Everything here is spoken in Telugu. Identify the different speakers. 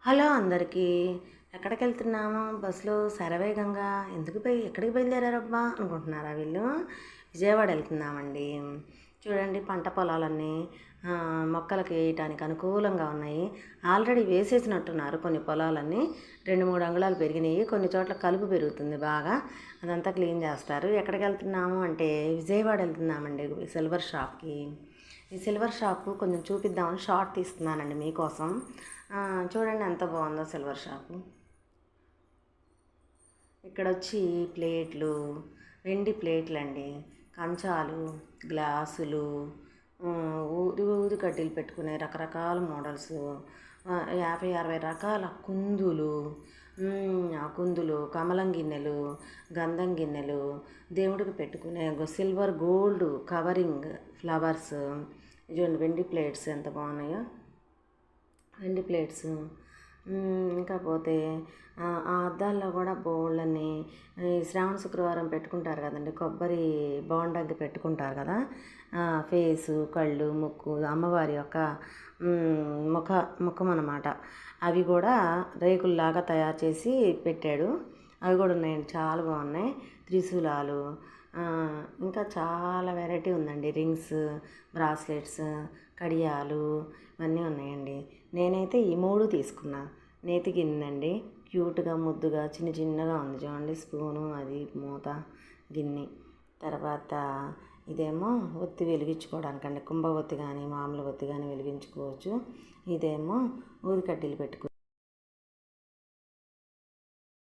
Speaker 1: హలో అందరికీ. ఎక్కడికెళ్తున్నాము? బస్సులో శరవేగంగా ఎక్కడికి బయలుదేరారబ్బా అనుకుంటున్నారా వీళ్ళు? విజయవాడ వెళ్తున్నామండి. చూడండి పంట పొలాలన్నీ మొక్కలకి వేయటానికి అనుకూలంగా ఉన్నాయి. ఆల్రెడీ వేసేసినట్టున్నారు కొన్ని పొలాలన్నీ. 2-3 అంగుళాలు పెరిగినాయి. కొన్ని చోట్ల కలుపు పెరుగుతుంది బాగా. అదంతా క్లీన్ చేస్తారు. ఎక్కడికి వెళ్తున్నాము అంటే విజయవాడ వెళ్తున్నామండి సిల్వర్ షాప్కి. ఈ సిల్వర్ షాపు కొంచెం చూపిద్దామని షార్ట్ తీస్తున్నానండి మీకోసం. చూడండి ఎంత బాగుందో సిల్వర్ షాపు. ఇక్కడ వచ్చి ప్లేట్లు, వెండి ప్లేట్లు అండి, కంచాలు, గ్లాసులు, ఊది కడ్డీలు పెట్టుకునే రకరకాల మోడల్స్, 50-60 రకాల కుందులు, కమలం గిన్నెలు, గంధం గిన్నెలు, దేవుడికి పెట్టుకునే సిల్వర్ గోల్డ్ కవరింగ్ ఫ్లవర్స్. చూడండి వెండి ప్లేట్స్ ఎంత బాగున్నాయో, వెండి ప్లేట్స్. ఇంకా పోతే ఆ అద్దాల్లో కూడా బోళ్ళని ఈ శ్రావణ శుక్రవారం పెట్టుకుంటారు కదండి, కొబ్బరి బోండాకి పెట్టుకుంటారు కదా, ఫేసు, కళ్ళు, ముక్కు, అమ్మవారి యొక్క ముఖం అన్నమాట. అవి కూడా రేకుల్లాగా తయారు చేసి పెట్టాడు. అవి కూడా ఉన్నాయండి, చాలా బాగున్నాయి. త్రిశూలాలు, ఇంకా చాలా వెరైటీ ఉందండి. రింగ్స్, బ్రాస్లెట్స్, కడియాలు ఇవన్నీ ఉన్నాయండి. నేనైతే ఈ 3 తీసుకున్నా. నేతి గిన్నె, క్యూట్గా ముద్దుగా చిన్నగా ఉంది చూడండి, స్పూను, అది మూత గిన్నె. తర్వాత ఇదేమో ఒత్తి వెలిగించుకోవడానికండి, కుంభ ఒత్తి కానీ మామూలు ఒత్తి కానీ వెలిగించుకోవచ్చు. ఇదేమో ఊది కడ్డీలు పెట్టుకో